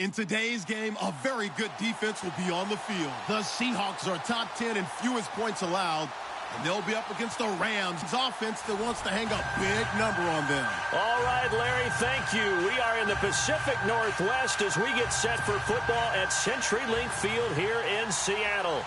In today's game, a very good defense will be on the field. The Seahawks are top 10 in fewest points allowed, and they'll be up against the Rams offense that wants to hang a big number on them. All right, Larry, thank you. We are in the Pacific Northwest as we get set for football at CenturyLink Field here in Seattle.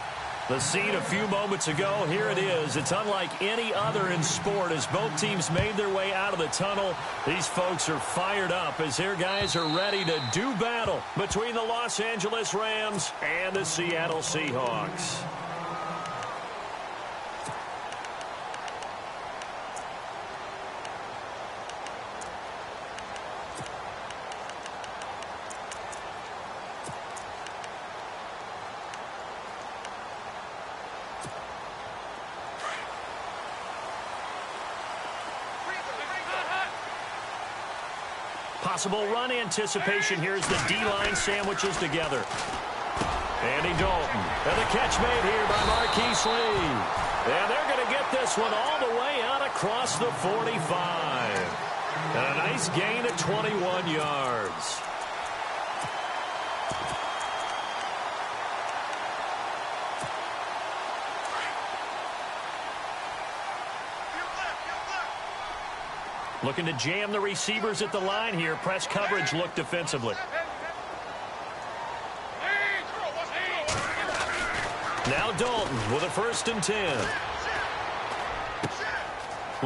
The scene a few moments ago, here it is. It's unlike any other in sport as both teams made their way out of the tunnel. These folks are fired up as their guys are ready to do battle between the Los Angeles Rams and the Seattle Seahawks. Possible run anticipation here as the D-line sandwiches together. Andy Dalton. And the catch made here by Marquise Lee. And they're going to get this one all the way out across the 45. And a nice gain of 21 yards. Looking to jam the receivers at the line here. Press coverage look defensively. Now Dalton with a 1st and 10.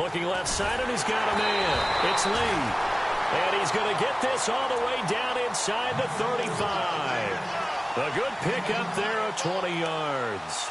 Looking left side, and he's got a man. It's Lee. And he's going to get this all the way down inside the 35. A good pickup there of 20 yards.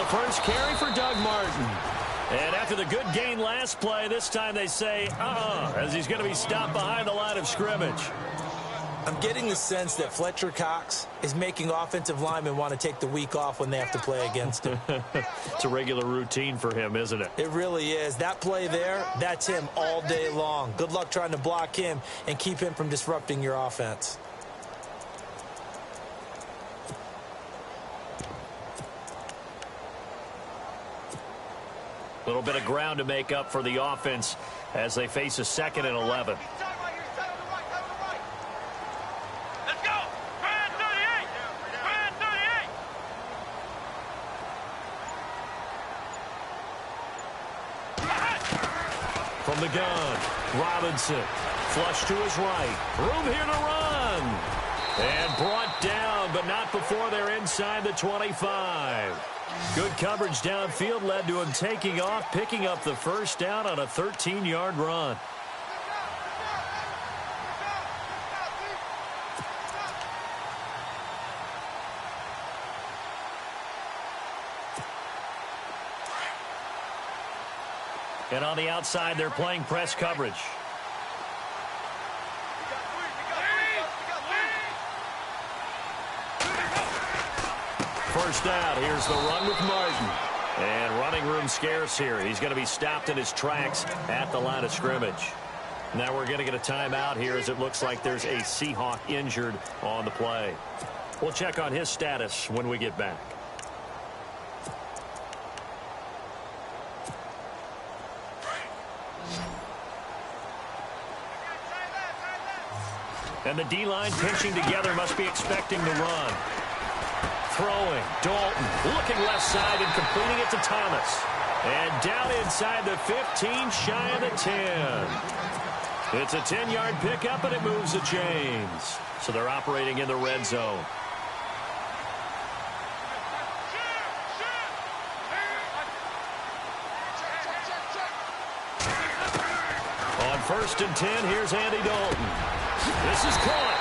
First carry for Doug Martin. And after the good gain last play, this time they say, as he's going to be stopped behind the line of scrimmage. I'm getting the sense that Fletcher Cox is making offensive linemen want to take the week off when they have to play against him. It's a regular routine for him, isn't it? It really is. That play there, that's him all day long. Good luck trying to block him and keep him from disrupting your offense. A little bit of ground to make up for the offense as they face a 2nd and 11. Let's go! Brad 38! Brad 38! From the gun, Robinson. Flush to his right. Room here to run. And brought down, but not before they're inside the 25. Good coverage downfield led to him taking off, picking up the 1st down on a 13-yard run. And on the outside, they're playing press coverage. First out, here's the run with Martin. And running room scarce here. He's going to be stopped in his tracks at the line of scrimmage. Now we're going to get a timeout here as it looks like there's a Seahawk injured on the play. We'll check on his status when we get back. And the D-line pinching together must be expecting the run. Throwing, Dalton looking left side and completing it to Thomas. And down inside the 15, shy of the 10. It's a 10-yard pickup, and it moves the chains. So they're operating in the red zone. On 1st and 10, here's Andy Dalton. This is caught.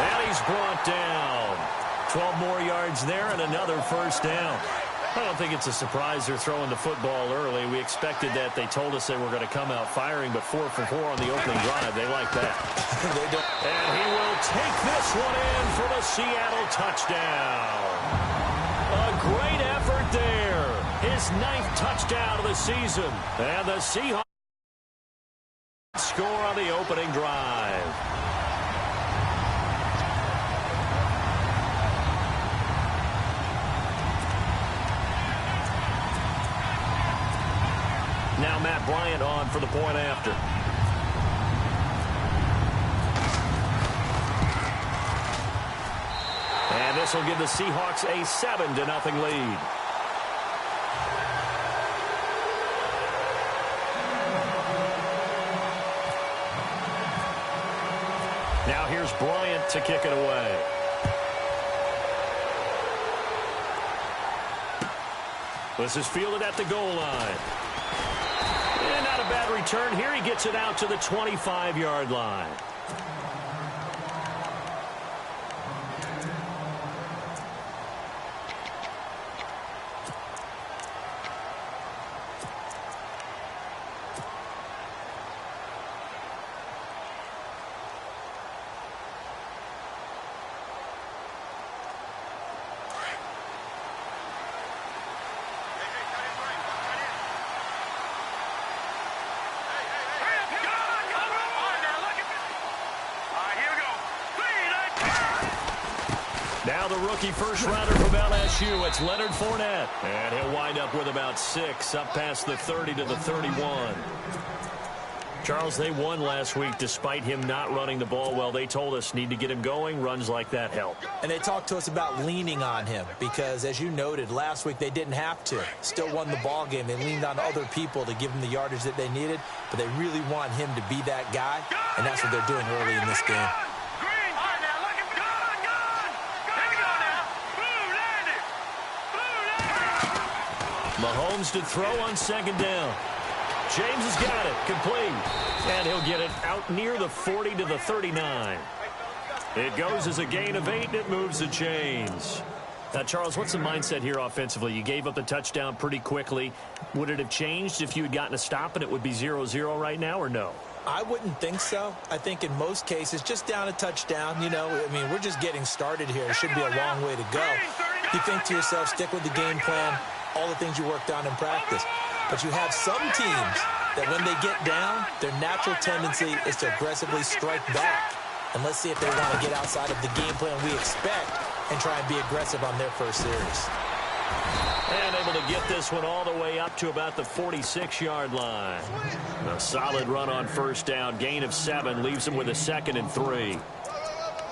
And he's brought down. 12 more yards there and another 1st down. I don't think it's a surprise they're throwing the football early. We expected that. They told us they were going to come out firing, but 4 for 4 on the opening drive. They like that. They don't. And he will this one in for the Seattle touchdown. A great effort there. His 9th touchdown of the season. And the Seahawks score on the opening drive. Now Matt Bryant on for the point after. And this will give the Seahawks a 7-0 lead. Now here's Bryant to kick it away. This is fielded at the goal line. And not a bad return here. He gets it out to the 25-yard line. Now the rookie first-rounder from LSU, it's Leonard Fournette. And he'll wind up with about 6, up past the 30 to the 31. Charles, they won last week despite him not running the ball well. They told us need to get him going. Runs like that help. And they talked to us about leaning on him because, as you noted, last week they didn't have to. Still won the ball game. They leaned on other people to give them the yardage that they needed, but they really want him to be that guy, and that's what they're doing early in this game. Mahomes to throw on second down. James has got it. Complete. And he'll get it out near the 40 to the 39. It goes as a gain of 8, and it moves the chains. Now, Charles, what's the mindset here offensively? You gave up the touchdown pretty quickly. Would it have changed if you had gotten a stop and it would be 0-0 right now, or no? I wouldn't think so. I think in most cases, just down a touchdown, you know, I mean, we're just getting started here. It shouldn't be a long way to go. You think to yourself, stick with the game plan, all the things you worked on in practice. But you have some teams that when they get down, their natural tendency is to aggressively strike back. And let's see if they want to get outside of the game plan we expect and try and be aggressive on their first series. And able to get this one all the way up to about the 46-yard line. A solid run on first down. Gain of 7 leaves him with a 2nd and 3.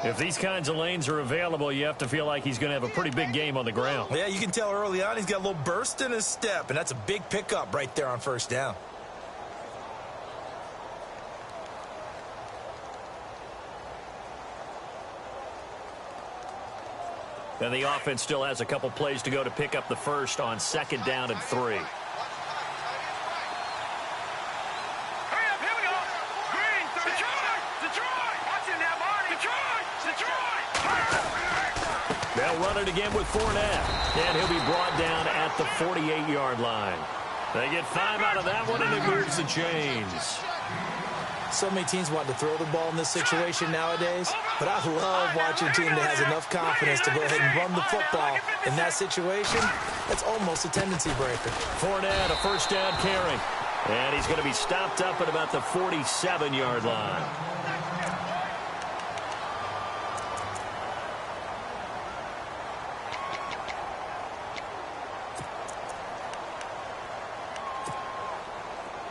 If these kinds of lanes are available, you have to feel like he's going to have a pretty big game on the ground. Yeah, you can tell early on he's got a little burst in his step, and that's a big pickup right there on first down. And the offense still has a couple plays to go to pick up the first on 2nd down and 3. They'll run it again with Fournette. And he'll be brought down at the 48-yard line. They get 5 out of that one, and it moves the chains. So many teams want to throw the ball in this situation nowadays, but I love watching a team that has enough confidence to go ahead and run the football. In that situation, that's almost a tendency breaker. Fournette, a first down carry. And he's going to be stopped up at about the 47-yard line.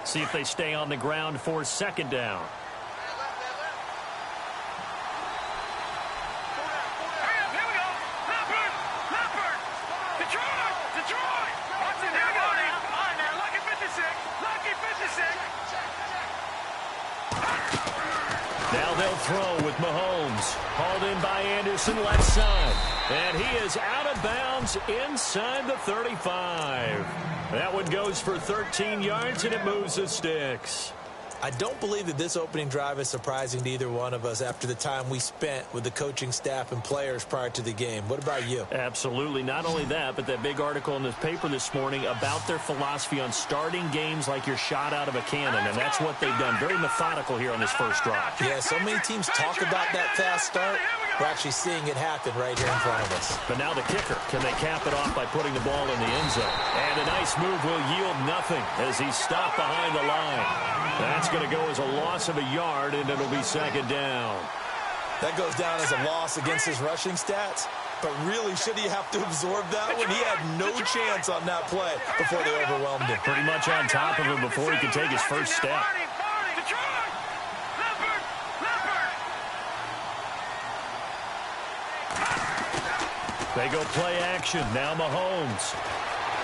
See if they stay on the ground for 2nd down. Now they'll throw with Mahomes. Hauled in by Anderson, left side. And he is out of bounds inside the 35. That one goes for 13 yards, and it moves the sticks. I don't believe that this opening drive is surprising to either one of us after the time we spent with the coaching staff and players prior to the game. What about you? Absolutely. Not only that, but that big article in this paper this morning about their philosophy on starting games like you're shot out of a cannon, and that's what they've done. Very methodical here on this first drive. Yeah, so many teams talk about that fast start, We're actually seeing it happen right here in front of us. But now the kicker. Can they cap it off by putting the ball in the end zone? And a nice move will yield nothing as he's stopped behind the line. That's going to go as a loss of a yard, and it'll be second down. That goes down as a loss against his rushing stats. But really, should he have to absorb that one? He had no chance on that play before they overwhelmed him. Pretty much on top of him before he could take his first step. They go play action. Now Mahomes.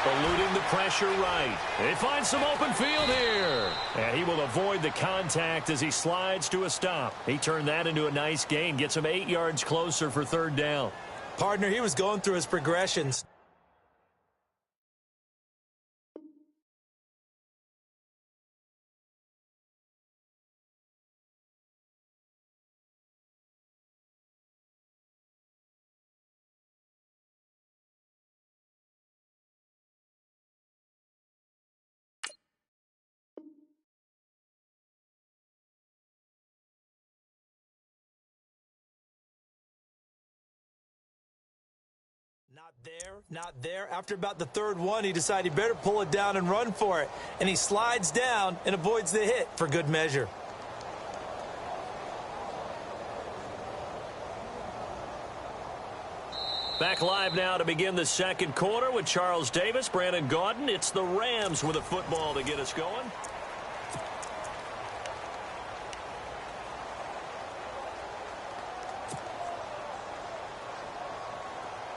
Eluding the pressure right. They find some open field here. And he will avoid the contact as he slides to a stop. He turned that into a nice gain. Gets him 8 yards closer for third down. Partner, he was going through his progressions. Not there. After about the third one, he decided he better pull it down and run for it. And he slides down and avoids the hit for good measure. Back live now to begin the second quarter with Charles Davis, Brandon Gaudin. It's the Rams with a football to get us going.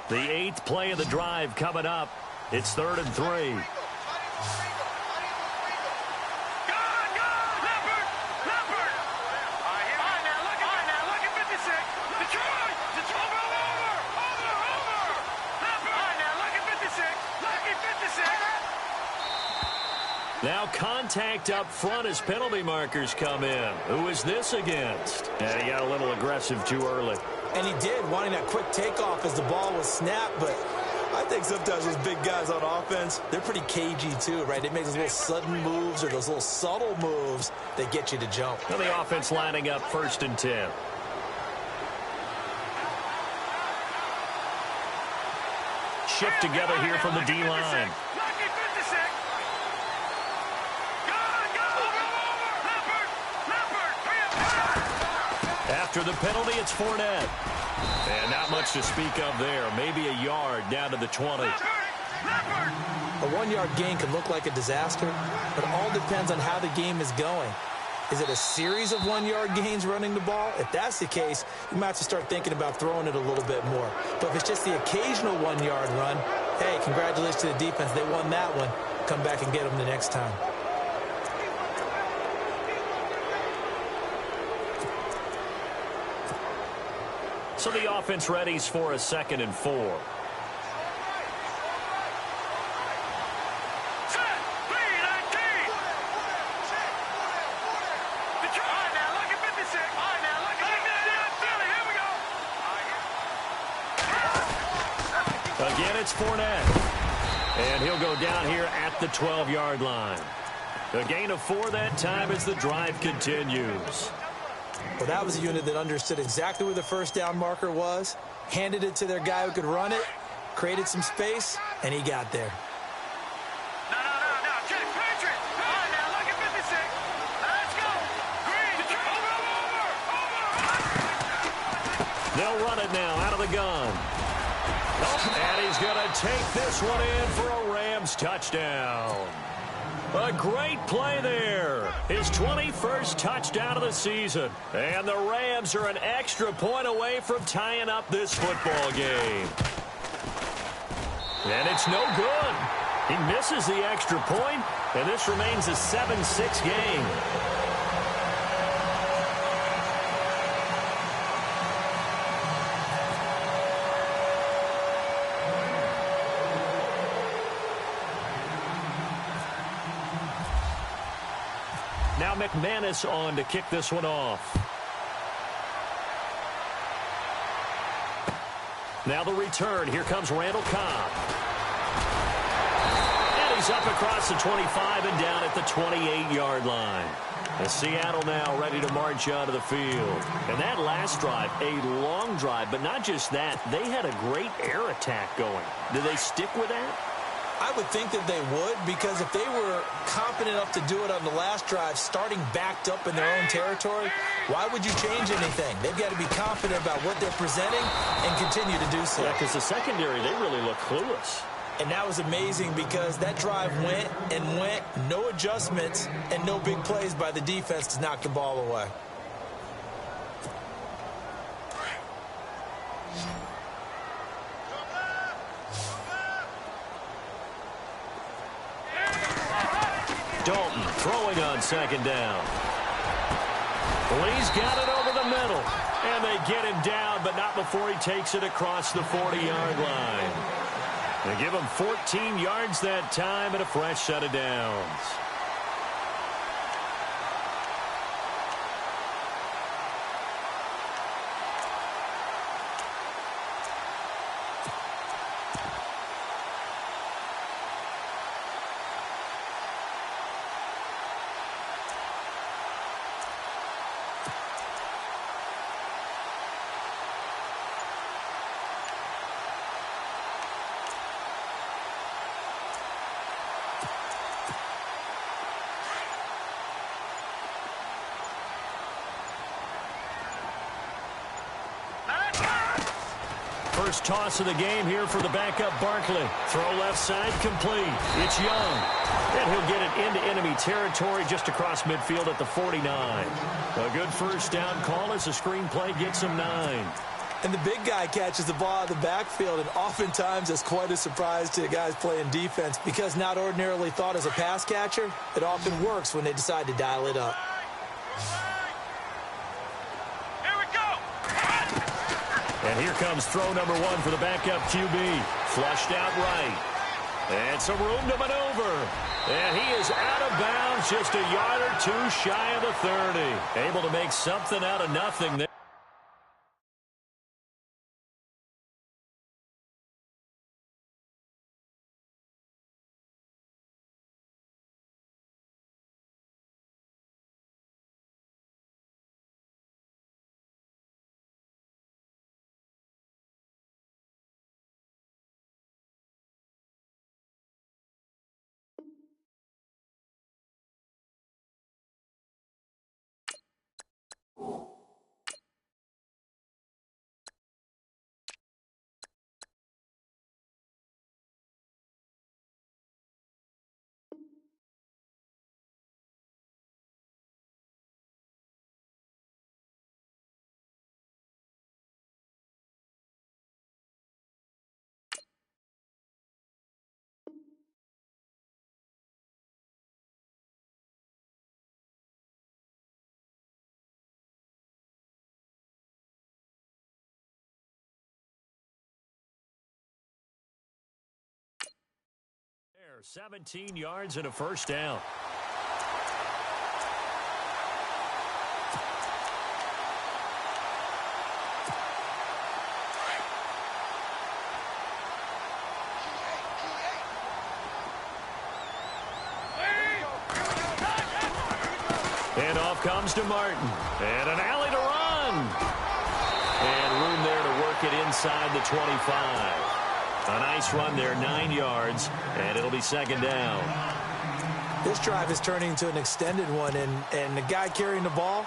The 8th play of the drive coming up. It's 3rd and 3. Now contact up front as penalty markers come in. Who is this against? And he got a little aggressive too early. And he did, wanting that quick takeoff as the ball was snapped. But I think sometimes those big guys on offense, they're pretty cagey too, right? They make those little sudden moves or those little subtle moves that get you to jump. Now the offense lining up 1st and 10. Shift together here from the D-line. After the penalty, it's Fournette. And not much to speak of there. Maybe a yard down to the 20. A 1-yard gain can look like a disaster, but it all depends on how the game is going. Is it a series of 1-yard gains running the ball? If that's the case, you might have to start thinking about throwing it a little bit more. But if it's just the occasional 1-yard run, hey, congratulations to the defense. They won that one. Come back and get them the next time. So the offense readies for a 2nd and 4. Again, it's Fournette. And he'll go down here at the 12-yard line. A gain of 4 that time as the drive continues. Well, that was a unit that understood exactly where the first down marker was, handed it to their guy who could run it, created some space, and he got there. No, Jack Patrick. All right, now, look at 56. Let's go. Green, over. They'll run it now out of the gun. And he's going to take this one in for a Rams touchdown. A great play there. His 21st touchdown of the season. And the Rams are an extra point away from tying up this football game. And it's no good. He misses the extra point, and this remains a 7-6 game. Now McManus on to kick this one off. Now the return. Here comes Randall Cobb. And he's He's up across the 25 and down at the 28-yard line. And Seattle now ready to march onto the field. And that last drive, a long drive, but not just that. They had a great air attack going. Do they stick with that? I would think that they would, because if they were confident enough to do it on the last drive, starting backed up in their own territory, why would you change anything? They've got to be confident about what they're presenting and continue to do so. Yeah, because the secondary, they really look clueless. And that was amazing because that drive went and went, no adjustments, and no big plays by the defense to knock the ball away. Dalton throwing on second down. Lee's got it over the middle. And they get him down, but not before he takes it across the 40-yard line. They give him 14 yards that time and a fresh set of downs. First toss of the game here for the backup Barkley. Throw left side complete. It's Young. And he'll get it into enemy territory just across midfield at the 49. A good first down call as the screenplay gets him 9. And the big guy catches the ball out of the backfield, and oftentimes it's quite a surprise to the guys playing defense because not ordinarily thought as a pass catcher, it often works when they decide to dial it up. And here comes throw number 1 for the backup QB. Flushed out right. And some room to maneuver. And he is out of bounds just a yard or two shy of the 30. Able to make something out of nothing there. There, 17 yards and a first down. And off comes to Martin. And an alley to run. And room there to work it inside the 25. A nice run there, 9 yards, and it'll be second down. This drive is turning into an extended one, and the guy carrying the ball,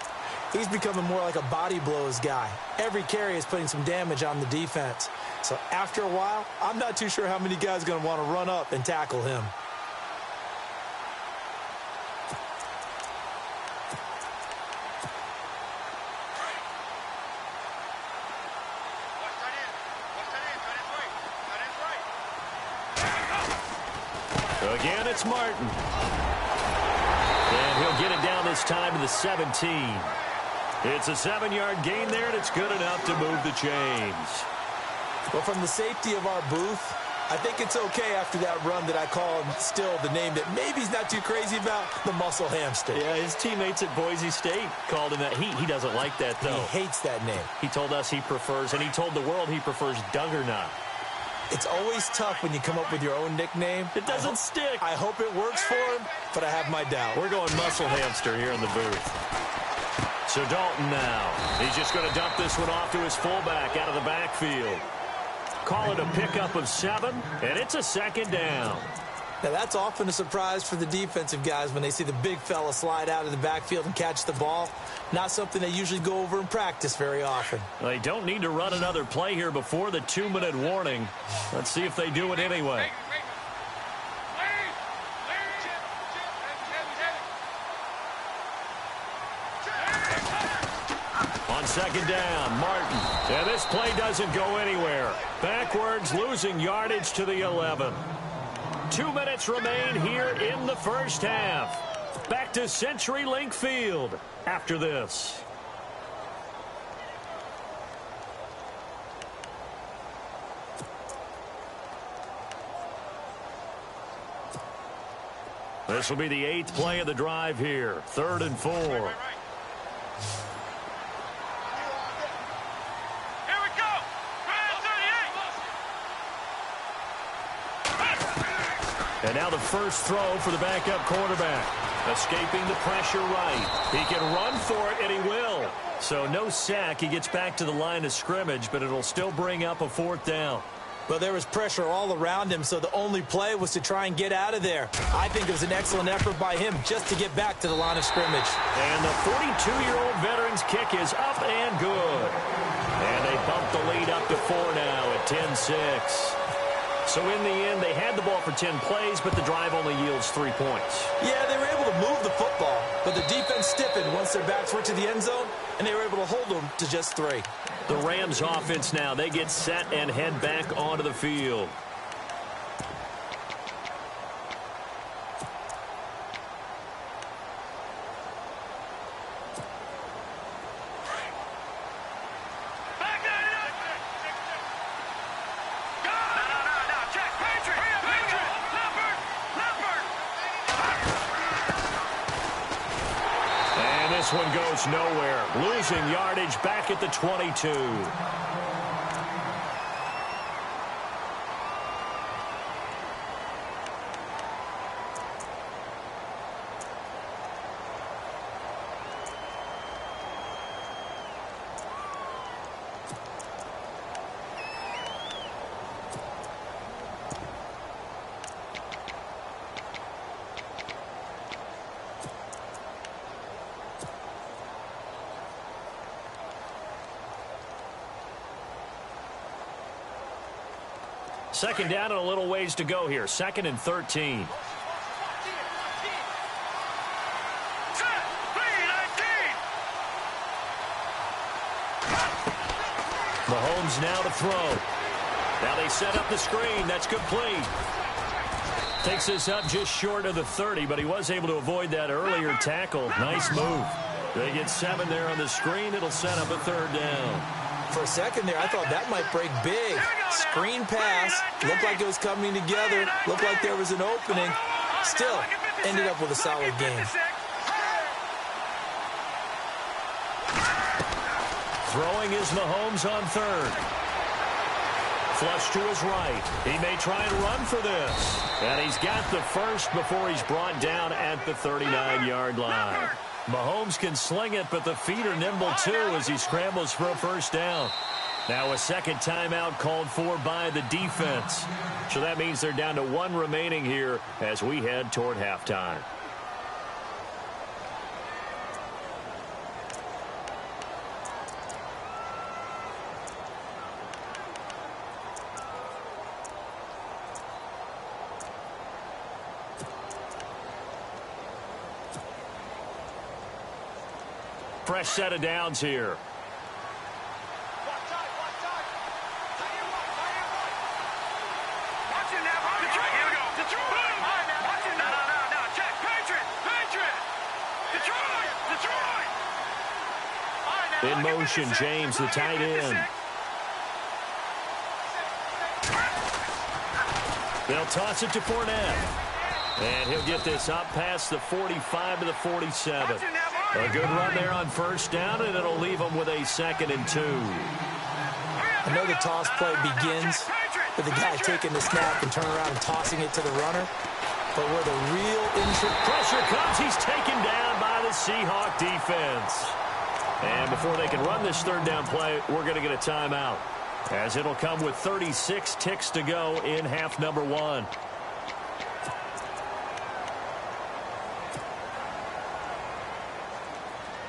he's becoming more like a body blows guy. Every carry is putting some damage on the defense. So after a while, I'm not too sure how many guys are going to want to run up and tackle him. Again, it's Martin. And he'll get it down this time to the 17. It's a 7-yard gain there, and it's good enough to move the chains. Well, from the safety of our booth, I think it's okay after that run that I call him still the name that maybe he's not too crazy about, the muscle hamster. Yeah, his teammates at Boise State called him that. He doesn't like that, though. He hates that name. He told us he prefers, and he told the world he prefers Duggernaut. It's always tough when you come up with your own nickname. It doesn't stick. I hope it works for him, but I have my doubt. We're going muscle hamster here in the booth. So Dalton now. He's just going to dump this one off to his fullback out of the backfield. Call it a pickup of 7, and it's a second down. Now, that's often a surprise for the defensive guys when they see the big fella slide out of the backfield and catch the ball. Not something they usually go over in practice very often. They don't need to run another play here before the 2-minute warning. Let's see if they do it anyway. On second down, Martin. And this play doesn't go anywhere. Backwards, losing yardage to the 11. 2 minutes remain here in the first half. Back to CenturyLink Field after this. This will be the 8th play of the drive here. 3rd and 4. And now the first throw for the backup quarterback. Escaping the pressure right. He can run for it, and he will. So no sack. He gets back to the line of scrimmage, but it'll still bring up a 4th down. Well, there was pressure all around him, so the only play was to try and get out of there. I think it was an excellent effort by him just to get back to the line of scrimmage. And the 42-year-old veteran's kick is up and good. And they bump the lead up to 4 now at 10-6. So in the end, they had the ball for 10 plays, but the drive only yields 3 points. Yeah, they were able to move the football, but the defense stiffened once their backs were to the end zone, and they were able to hold them to just 3. The Rams offense now, they get set and head back onto the field. This one goes nowhere. Losing yardage back at the 22. Second down and a little ways to go here. 2nd and 13. Mahomes now to throw. Now they set up the screen. That's complete. Takes this up just short of the 30, but he was able to avoid that earlier tackle. Nice move. They get 7 there on the screen. It'll set up a 3rd down. For a second there, I thought that might break big. Screen pass. Looked like it was coming together. Looked like there was an opening. Still, ended up with a solid game. Throwing is Mahomes on 3rd. Flush to his right. He may try and run for this. And he's got the first before he's brought down at the 39-yard line. Mahomes can sling it, but the feet are nimble too as he scrambles for a 1st down. Now a second timeout called for by the defense. So that means they're down to 1 remaining here as we head toward halftime. Fresh set of downs here. In motion, James, the tight end. They'll toss it to Fournette. And he'll get this up past the 45 to the 47. A good run there on 1st down, and it'll leave them with a 2nd and 2. I know the toss play begins with the guy taking the snap and turning around and tossing it to the runner. But where the real injury... Pressure comes. He's taken down by the Seahawk defense. And before they can run this third down play, we're going to get a timeout, as it'll come with 36 ticks to go in half number 1.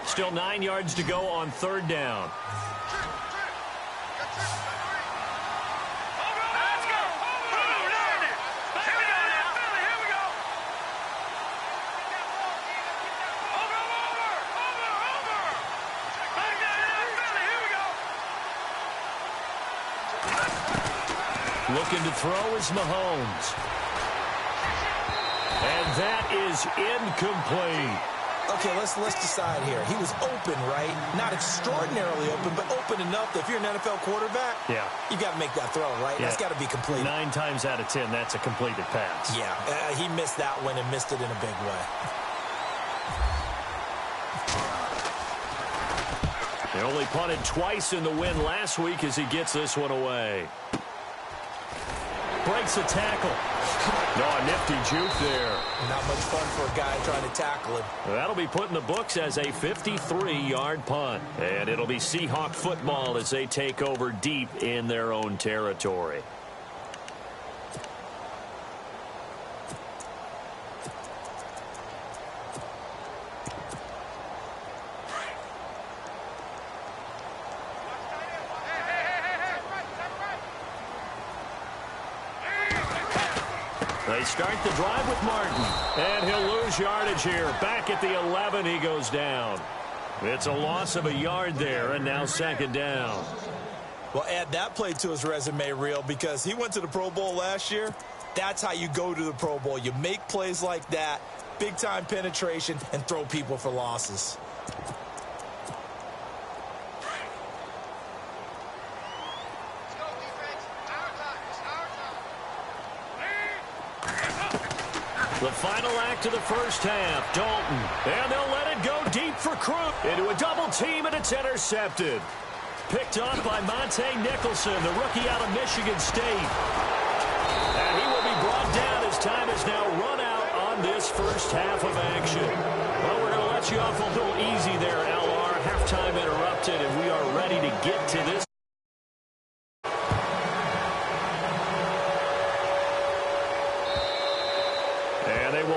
Still 9 yards to go on third down. Looking to throw is Mahomes. And that is incomplete. Okay, let's decide here. He was open, right? Not extraordinarily open, but open enough that if you're an NFL quarterback, you got to make that throw, right? Yeah. That's got to be complete. 9 times out of 10, that's a completed pass. Yeah, he missed that one and missed it in a big way. They only punted twice in the win last week as he gets this one away. Breaks a tackle. No, a nifty juke there. Not much fun for a guy trying to tackle him. That'll be put in the books as a 53-yard punt. And it'll be Seahawk football as they take over deep in their own territory. They start the drive with Martin. And he'll lose yardage here. Back at the 11, he goes down. It's a loss of a yard there, and now second down. Well, add that play to his resume reel, because he went to the Pro Bowl last year. That's how you go to the Pro Bowl. You make plays like that, big-time penetration, and throw people for losses. The final act of the first half, Dalton. And they'll let it go deep for Cruz. Into a double team, and it's intercepted. Picked off by Monte Nicholson, the rookie out of Michigan State. And he will be brought down as time is now run out on this first half of action. Well, we're going to let you off a little easy there, LR. Halftime interrupted, and we are ready to get to this.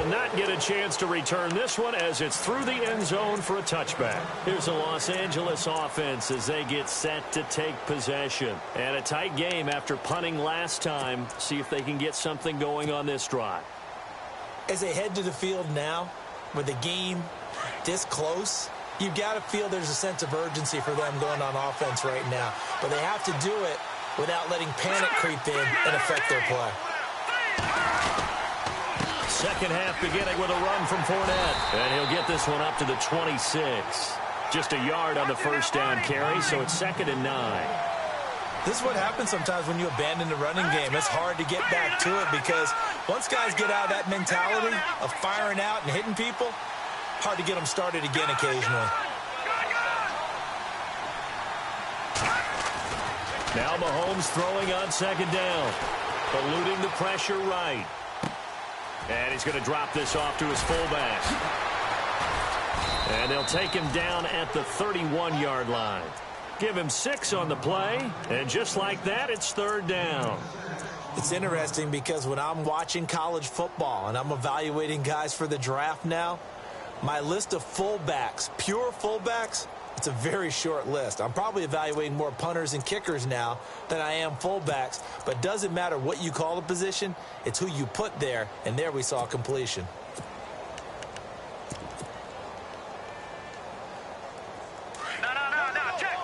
Not get a chance to return this one as it's through the end zone for a touchback. Here's the Los Angeles offense as they get set to take possession. And a tight game after punting last time. See if they can get something going on this drive. As they head to the field now, with the game this close, you've got to feel there's a sense of urgency for them going on offense right now. But they have to do it without letting panic creep in and affect their play. Second half beginning with a run from Fournette. And he'll get this one up to the 26. Just a yard on the first down carry, so it's 2nd and 9. This is what happens sometimes when you abandon the running game. It's hard to get back to it because once guys get out of that mentality of firing out and hitting people, hard to get them started again occasionally. Now Mahomes throwing on second down. Eluding the pressure right. And he's going to drop this off to his fullback. And they'll take him down at the 31-yard line. Give him 6 on the play. And just like that, it's third down. It's interesting because when I'm watching college football and I'm evaluating guys for the draft now, my list of fullbacks, pure fullbacks, it's a very short list. I'm probably evaluating more punters and kickers now than I am fullbacks. But it doesn't matter what you call the position. It's who you put there. And there we saw completion. No, check.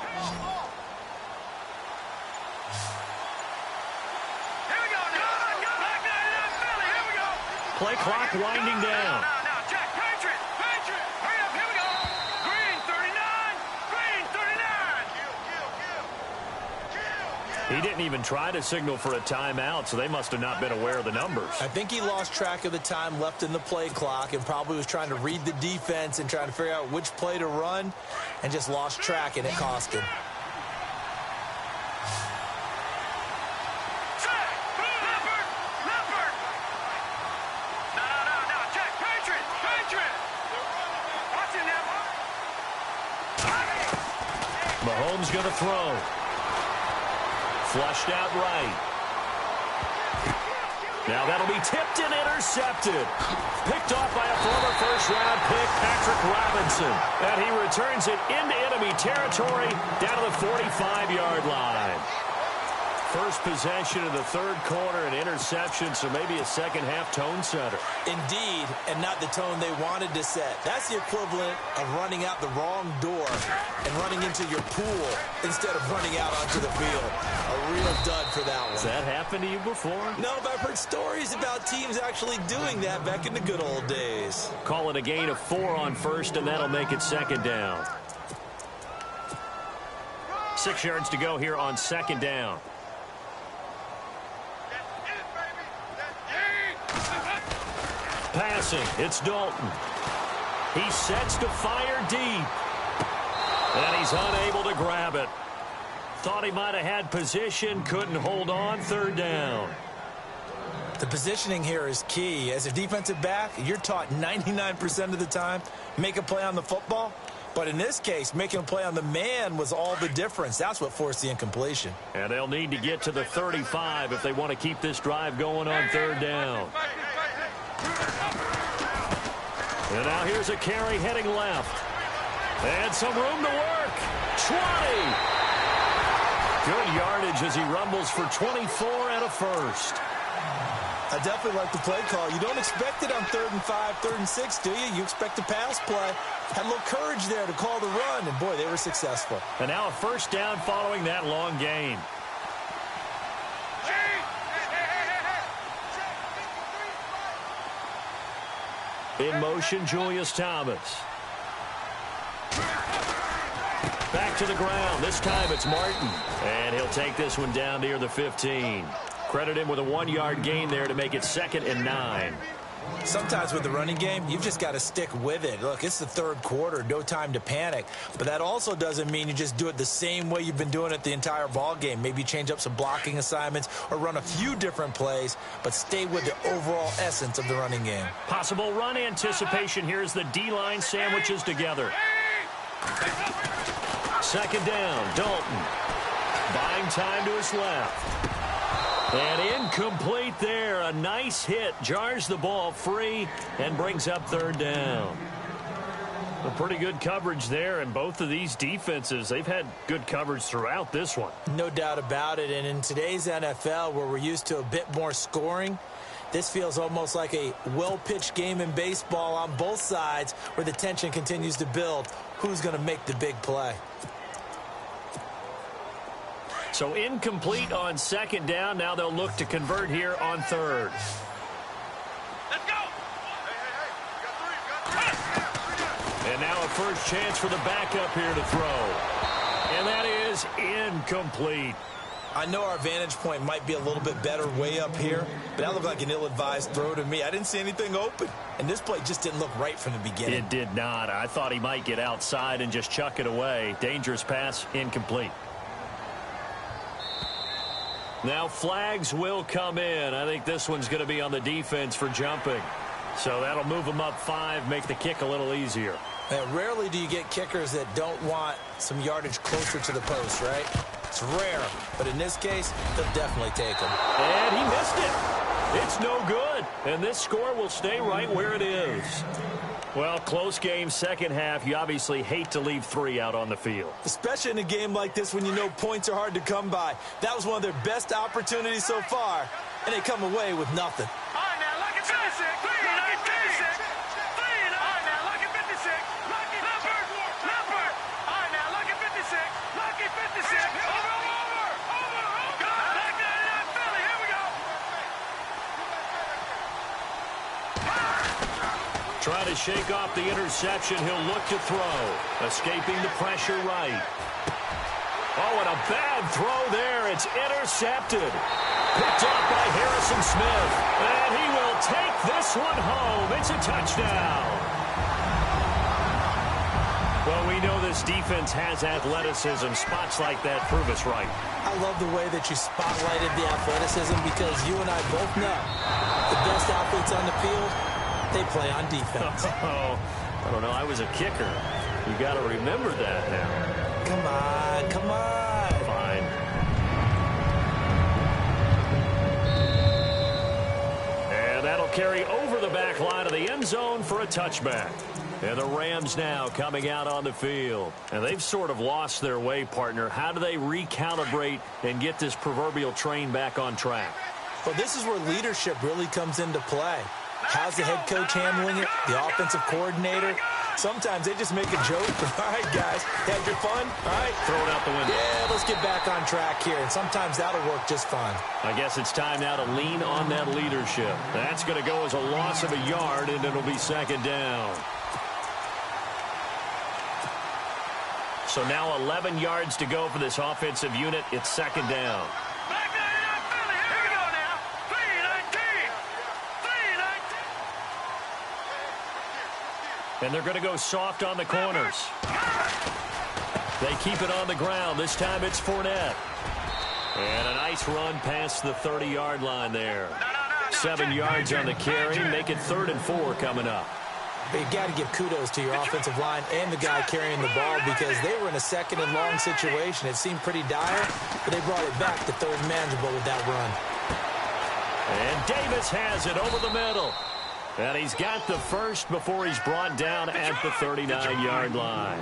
Here we go. Here we go. Play clock winding down. He didn't even try to signal for a timeout, so they must have not been aware of the numbers. I think he lost track of the time left in the play clock and probably was trying to read the defense and trying to figure out which play to run and just lost track, and it cost him. Mahomes going to throw. Flushed out right. Now that'll be tipped and intercepted. Picked off by a former first-round pick, Patrick Robinson. And he returns it into enemy territory down to the 45-yard line. First possession of the third quarter, an interception, so maybe a second-half tone setter. Indeed, and not the tone they wanted to set. That's the equivalent of running out the wrong door and running into your pool instead of running out onto the field. A real dud for that one. Has that happened to you before? No, but I've heard stories about teams actually doing that back in the good old days. Call it a gain of 4 on first, and that'll make it second down. 6 yards to go here on second down. Passing, it's Dalton. He sets to fire deep. And he's unable to grab it. Thought he might have had position, couldn't hold on, third down. The positioning here is key. As a defensive back, you're taught 99% of the time, make a play on the football. But in this case, making a play on the man was all the difference. That's what forced the incompletion. And they'll need to get to the 35 if they want to keep this drive going on third down. And now here's a carry heading left. And some room to work. 20. Good yardage as he rumbles for 24 and a first. I definitely like the play call. You don't expect it on 3rd and 5, 3rd and 6, do you? You expect a pass play. Had a little courage there to call the run, and boy, they were successful. And now a first down following that long gain. In motion, Julius Thomas. Back to the ground. This time it's Martin. And he'll take this one down near the 15. Credit him with a 1-yard gain there to make it 2nd and 9. Sometimes with the running game, you've just got to stick with it. Look, it's the third quarter, no time to panic. But that also doesn't mean you just do it the same way you've been doing it the entire ball game. Maybe change up some blocking assignments or run a few different plays, but stay with the overall essence of the running game. Possible run anticipation here as the D-line sandwiches together. Second down, Dalton. Buying time to his left. And incomplete there. A nice hit. Jars the ball free and brings up third down. A pretty good coverage there, and both of these defenses, they've had good coverage throughout this one. No doubt about it. And in today's NFL, where we're used to a bit more scoring, this feels almost like a well-pitched game in baseball on both sides where the tension continues to build. Who's going to make the big play? So incomplete on second down. Now they'll look to convert here on third. Let's go. And now a first chance for the backup here to throw. And that is incomplete. I know our vantage point might be a little bit better way up here, but that looked like an ill-advised throw to me. I didn't see anything open, and this play just didn't look right from the beginning. It did not. I thought he might get outside and just chuck it away. Dangerous pass, incomplete. Now flags will come in. I think this one's going to be on the defense for jumping. So that'll move them up 5, make the kick a little easier. Now, rarely do you get kickers that don't want some yardage closer to the post, right? It's rare, but in this case, they'll definitely take them. And he missed it. It's no good. And this score will stay right where it is. Well, close game, second half. You obviously hate to leave 3 out on the field. Especially in a game like this when you know points are hard to come by. That was one of their best opportunities so far, and they come away with nothing. All right, now, look at 56. Lucky 56. All right, now, look at 56. Lucky number. All right, now, look at 56. Lucky 56. Over. Good. Back down, Philly. Here we go. Trying to shake off the interception. He'll look to throw. Escaping the pressure right. Oh, and a bad throw there. It's intercepted. Picked off by Harrison Smith. And he will take this one home. It's a touchdown. Well, we know this defense has athleticism. Spots like that prove us right. I love the way that you spotlighted the athleticism because you and I both know the best athletes on the field, they play on defense. Oh, I don't know. I was a kicker. You got to remember that now. Come on, come on. Fine. And that'll carry over the back line of the end zone for a touchback. And the Rams now coming out on the field. And they've sort of lost their way, partner. How do they recalibrate and get this proverbial train back on track? Well, this is where leadership really comes into play. How's the head coach handling it? The offensive coordinator? Sometimes they just make a joke. All right, guys, had your fun? All right. Throw it out the window. Yeah, let's get back on track here. And sometimes that'll work just fine. I guess it's time now to lean on that leadership. That's going to go as a loss of a yard, and it'll be second down. So now 11 yards to go for this offensive unit. It's second down. And they're going to go soft on the corners. They keep it on the ground. This time it's Fournette. And a nice run past the 30-yard line there. 7 yards on the carry. Make it 3rd and 4 coming up. But you got to give kudos to your offensive line and the guy carrying the ball because they were in a 2nd and long situation. It seemed pretty dire, but they brought it back to 3rd and manageable with that run. And Davis has it over the middle. And he's got the first before he's brought down at the 39-yard line.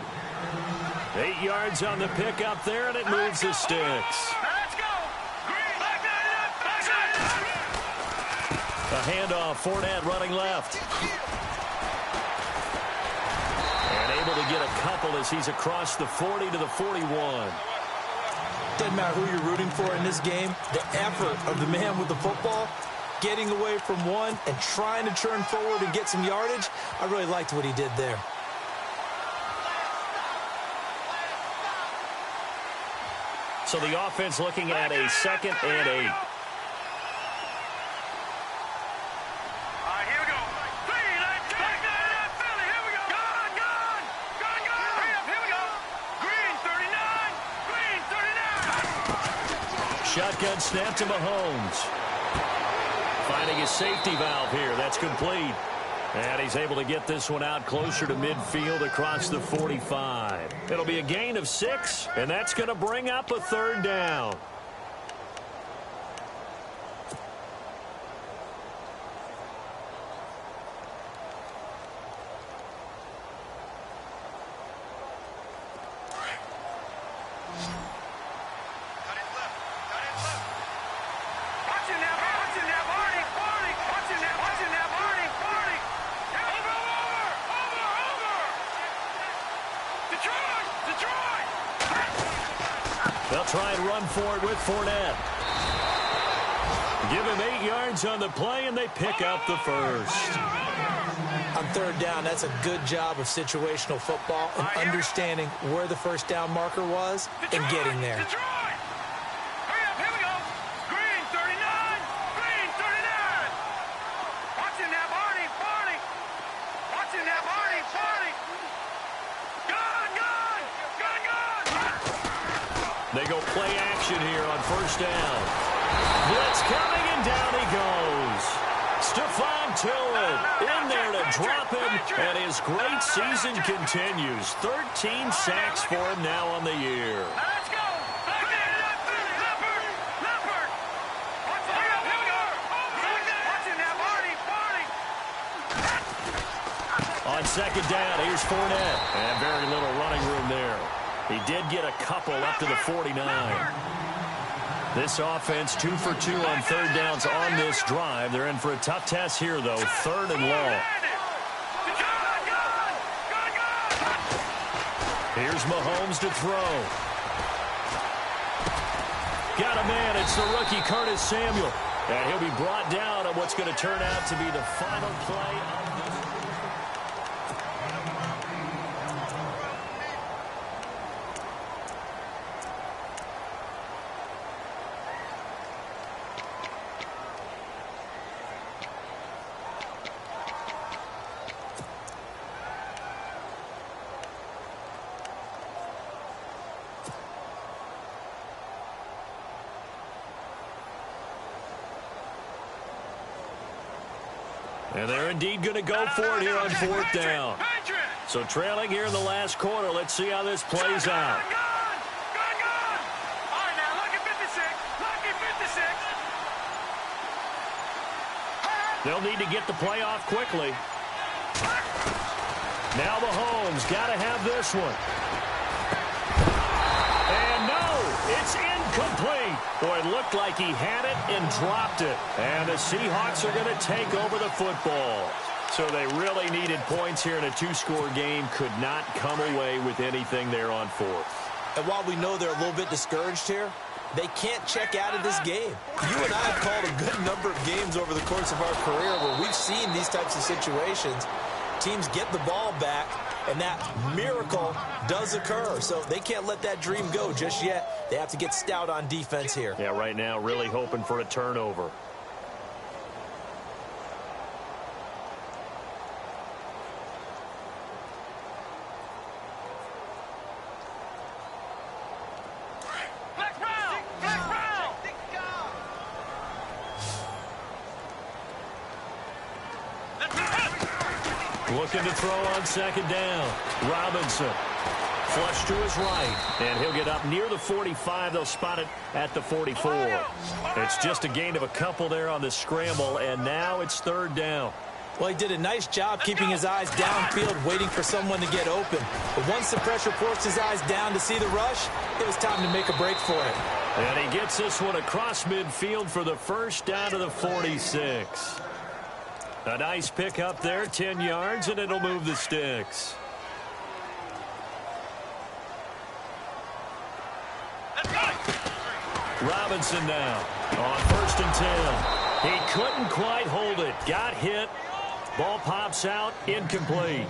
8 yards on the pickup there, and it moves the sticks. A handoff, Fournette running left. And able to get a couple as he's across the 40 to the 41. Doesn't matter who you're rooting for in this game. The effort of the man with the football, getting away from one and trying to turn forward and get some yardage, I really liked what he did there. So the offense looking at a 2nd and 8. Shotgun snap to Mahomes. Finding his safety valve here. That's complete. And he's able to get this one out closer to midfield across the 45. It'll be a gain of 6, and that's going to bring up a 3rd down. They'll try and run for it with Fournette. Give him 8 yards on the play, and they pick up the first. On 3rd down, that's a good job of situational football and understanding where the first down marker was and getting there. They go play action here on 1st down. Blitz coming, and down he goes. Stephon Tuitt in there to drop him, and his great season continues. 13 sacks for him now on the year. On 2nd down, here's Fournette, and very little running room there. He did get a couple up to the 49. This offense 2 for 2 on 3rd downs on this drive. They're in for a tough test here, though. 3rd and long. Here's Mahomes to throw. Got a man. It's the rookie Curtis Samuel. And he'll be brought down on what's going to turn out to be the final play of this. And they're indeed going to go for it here on 4th down. So trailing here in the last quarter. Let's see how this plays out. They'll need to get the play off quickly. Now Mahomes got to have this one. And no, it's incomplete. Boy, it looked like he had it and dropped it. And the Seahawks are going to take over the football. So they really needed points here in a two-score game. Could not come away with anything there on fourth. And while we know they're a little bit discouraged here, they can't check out of this game. You and I have called a good number of games over the course of our career where we've seen these types of situations. Teams get the ball back, and that miracle does occur. So they can't let that dream go just yet. They have to get stout on defense here. Yeah, right now really hoping for a turnover. Looking to throw on second down. Robinson. Flush to his right. And he'll get up near the 45. They'll spot it at the 44. It's just a gain of a couple there on the scramble, and now it's third down. Well, he did a nice job keeping his eyes downfield, waiting for someone to get open. But once the pressure forced his eyes down to see the rush, it was time to make a break for it. And he gets this one across midfield for the first down to the 46. A nice pick up there, 10 yards, and it'll move the sticks. Robinson now on first and 10. He couldn't quite hold it. Got hit. Ball pops out. Incomplete.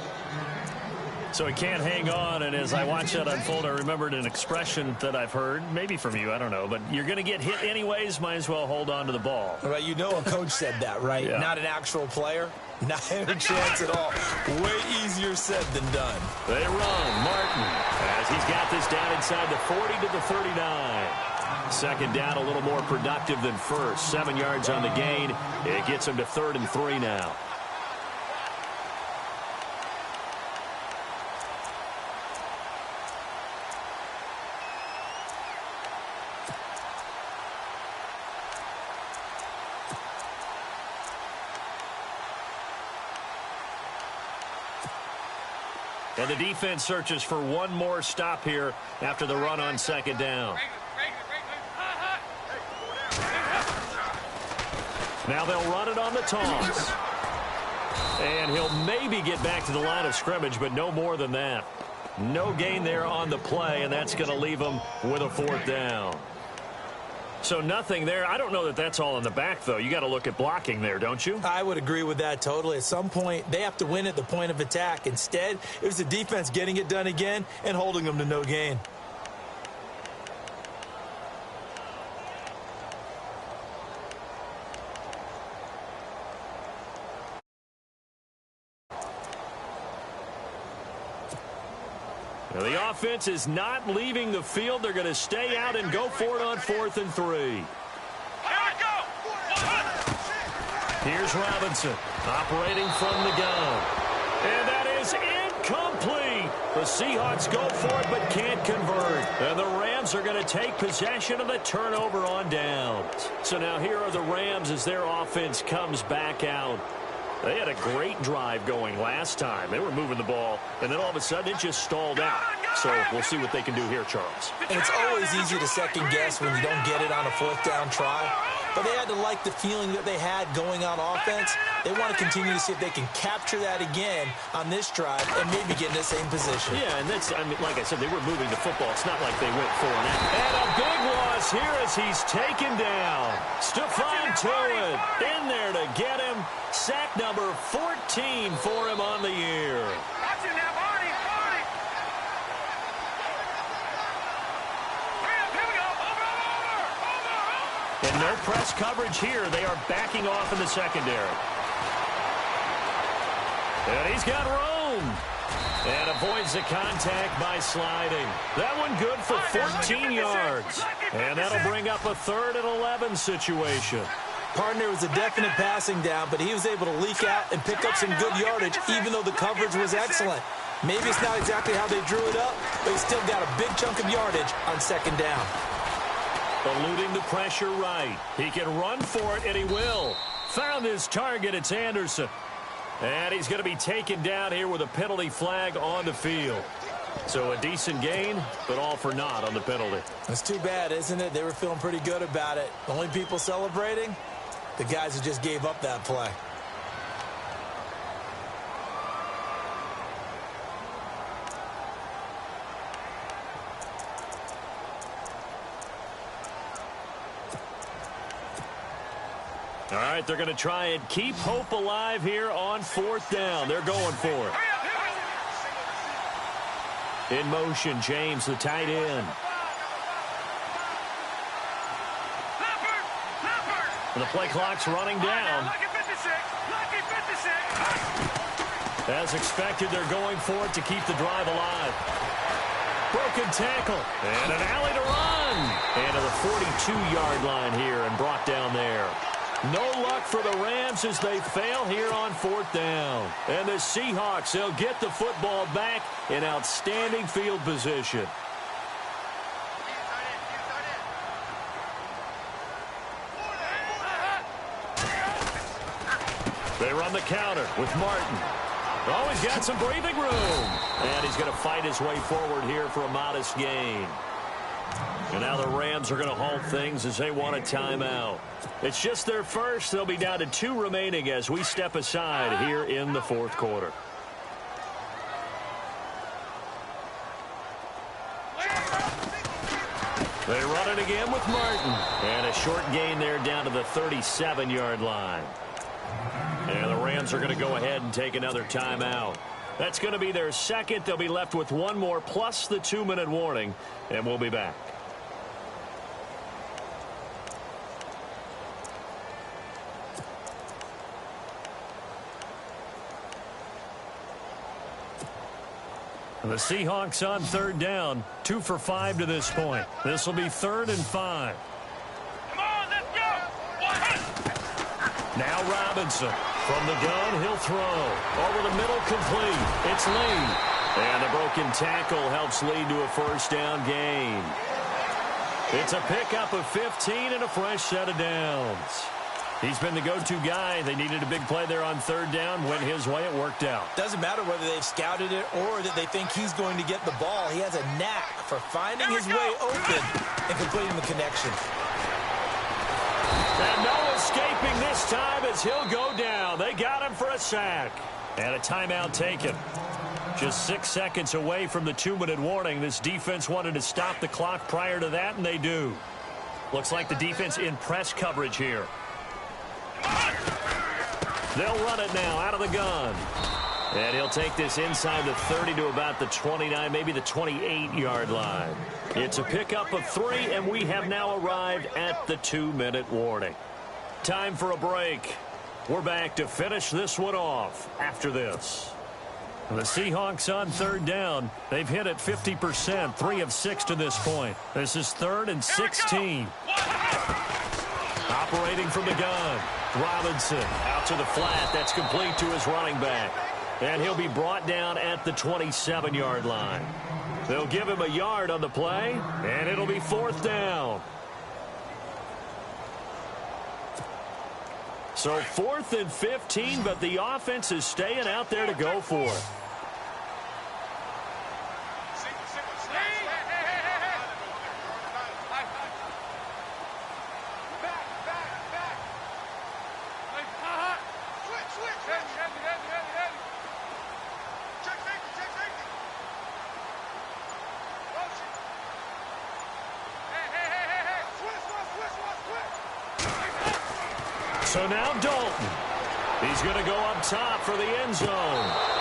So he can't hang on, and as I watch that unfold, I remembered an expression that I've heard, maybe from you, I don't know, but you're going to get hit anyways, might as well hold on to the ball. Right, you know a coach said that, right? Yeah. Not an actual player. Not a chance at all. Way easier said than done. They run. Martin, as he's got this down inside the 40 to the 39. Second down, a little more productive than first. 7 yards on the gain. It gets him to 3rd and 3 now. And the defense searches for one more stop here after the run on second down. Now they'll run it on the toss. And he'll maybe get back to the line of scrimmage, but no more than that. No gain there on the play, and that's going to leave him with a 4th down. So nothing there. I don't know that that's all in the back, though. You got to look at blocking there, don't you? I would agree with that totally. At some point, they have to win at the point of attack. Instead, it was the defense getting it done again and holding them to no gain. Now, the offense is not leaving the field. They're going to stay out and go for it on 4th and 3. Here's Robinson operating from the gun. And that is incomplete. The Seahawks go for it but can't convert. And the Rams are going to take possession of the turnover on downs. So now here are the Rams as their offense comes back out. They had a great drive going last time. They were moving the ball, and then all of a sudden it just stalled out. So we'll see what they can do here, Charles. And it's always easy to second guess when you don't get it on a 4th down try. But they had to like the feeling that they had going on offense. They want to continue to see if they can capture that again on this drive and maybe get in the same position. Yeah, and that's, I mean, like I said, they were moving the football. It's not like they went for it. And a big loss here as he's taken down. Stephon Tuitt in there to get him. Sack number 14 for him on the year. And no press coverage here. They are backing off in the secondary. And he's got room. And avoids the contact by sliding. That one good for 14 yards. And that'll bring up a 3rd and 11 situation. Partner was a definite passing down, but he was able to leak out and pick up some good yardage, even though the coverage was excellent. Maybe it's not exactly how they drew it up, but he still got a big chunk of yardage on second down. Eluding the pressure right. He can run for it, and he will. Found his target. It's Anderson. And he's going to be taken down here with a penalty flag on the field. So a decent gain, but all for naught on the penalty. That's too bad, isn't it? They were feeling pretty good about it. The only people celebrating, the guys who just gave up that play. All right, they're going to try and keep hope alive here on 4th down. They're going for it. In motion, James, the tight end. And the play clock's running down. As expected, they're going for it to keep the drive alive. Broken tackle. And an alley to run. And to the 42-yard line here and brought down there. No luck for the Rams as they fail here on 4th down. And the Seahawks, they'll get the football back in outstanding field position. They run the counter with Martin. Oh, he's got some breathing room. And he's going to fight his way forward here for a modest gain. And now the Rams are going to halt things as they want a timeout. It's just their first. They'll be down to 2 remaining as we step aside here in the 4th quarter. They run it again with Martin. And a short gain there down to the 37-yard line. And the Rams are going to go ahead and take another timeout. That's going to be their second. They'll be left with one more plus the 2-minute warning. And we'll be back. The Seahawks on 3rd down, 2 for 5 to this point. This will be 3rd and 5. Come on, let's go. Now Robinson from the gun, he'll throw over the middle, complete. It's Lee, and the broken tackle helps lead to a 1st down gain. It's a pickup of 15 and a fresh set of downs. He's been the go-to guy. They needed a big play there on 3rd down. Went his way. It worked out. Doesn't matter whether they've scouted it or that they think he's going to get the ball. He has a knack for finding his way open and completing the connection. And no escaping this time as he'll go down. They got him for a sack. And a timeout taken. Just 6 seconds away from the 2-minute warning. This defense wanted to stop the clock prior to that, and they do. Looks like the defense in press coverage here. They'll run it now out of the gun. And he'll take this inside the 30 to about the 29, maybe the 28-yard line. It's a pickup of 3, and we have now arrived at the 2-minute warning. Time for a break. We're back to finish this one off after this. The Seahawks on 3rd down. They've hit it 50%, 3 of 6 to this point. This is 3rd and 16. Operating from the gun. Robinson out to the flat. That's complete to his running back. And he'll be brought down at the 27-yard line. They'll give him a yard on the play, and it'll be 4th down. So 4th and 15, but the offense is staying out there to go for it. So now Dalton. He's going to go up top for the end zone.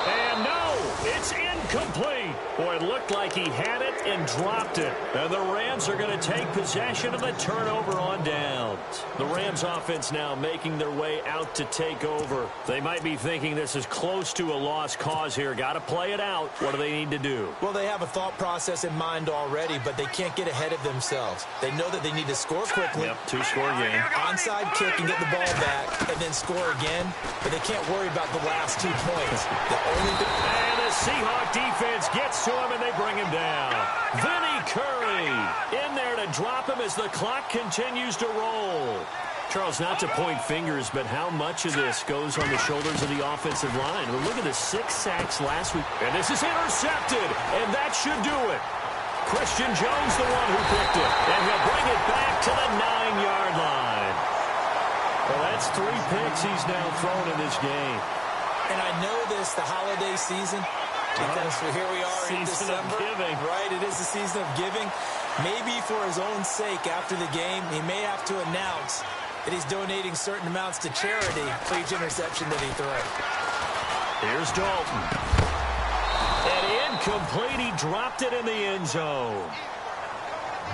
And no, it's incomplete. Boy, it looked like he had it and dropped it. And the Rams are going to take possession of the turnover on downs. The Rams offense now making their way out to take over. They might be thinking this is close to a lost cause here. Got to play it out. What do they need to do? Well, they have a thought process in mind already, but they can't get ahead of themselves. They know that they need to score quickly. Yep, 2-score game. Onside kick and get the ball back, and then score again. But they can't worry about the last 2 points. And the Seahawk defense gets to him, and they bring him down. Vinny Curry in there to drop him as the clock continues to roll. Charles, not to point fingers, but how much of this goes on the shoulders of the offensive line? Well, look at the 6 sacks last week. And this is intercepted, and that should do it. Christian Jones, the one who picked it, and he'll bring it back to the 9-yard line. Well, that's 3 picks he's now thrown in this game. And I know this, the holiday season, because here we are in December. Season of giving. Right, it is the season of giving. Maybe for his own sake after the game, he may have to announce that he's donating certain amounts to charity for each interception that he throws. Here's Dalton. And incomplete. He dropped it in the end zone.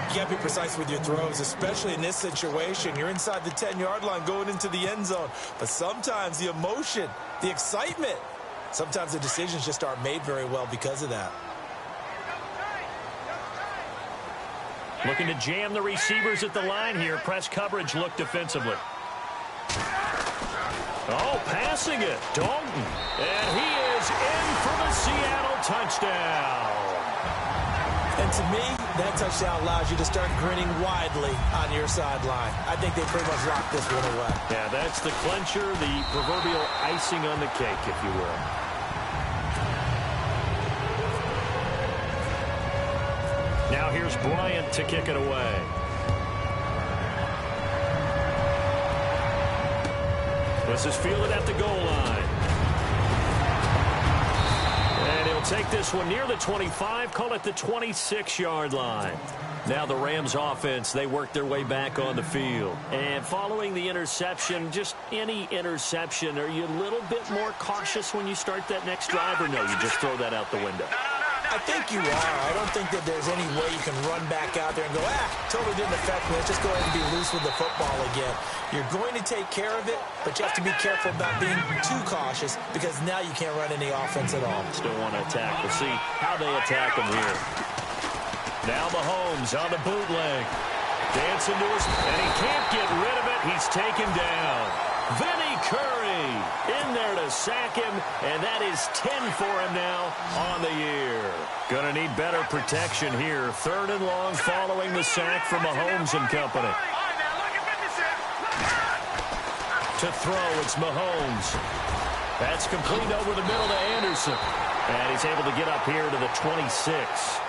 You got to be precise with your throws, especially in this situation. You're inside the 10-yard line going into the end zone. But sometimes the emotion, the excitement, sometimes the decisions just aren't made very well because of that. Looking to jam the receivers at the line here. Press coverage look defensively. Oh, passing it. Dalton. And he is in for the Seattle touchdown. And to me, that touchdown allows you to start grinning widely on your sideline. I think they pretty much locked this one away. Yeah, that's the clincher, the proverbial icing on the cake, if you will. Now here's Bryant to kick it away. This is fielded at the goal line. And he'll take this one near the 25, call it the 26-yard line. Now the Rams offense, they work their way back on the field. And following the interception, just any interception, are you a little bit more cautious when you start that next drive, or no, you just throw that out the window? I think you are. I don't think that there's any way you can run back out there and go, totally didn't affect me. Let's just go ahead and be loose with the football again. You're going to take care of it, but you have to be careful about being too cautious because now you can't run any offense at all. Still want to attack. We'll see how they attack him here. Now Mahomes on the bootleg. Dancing to his, and he can't get rid of it. He's taken down. Vinny Curry in there to sack him, and that is 10 for him now on the year. Gonna need better protection here. 3rd and long following the sack from Mahomes and company. To throw, it's Mahomes. That's complete over the middle to Anderson. And he's able to get up here to the 26.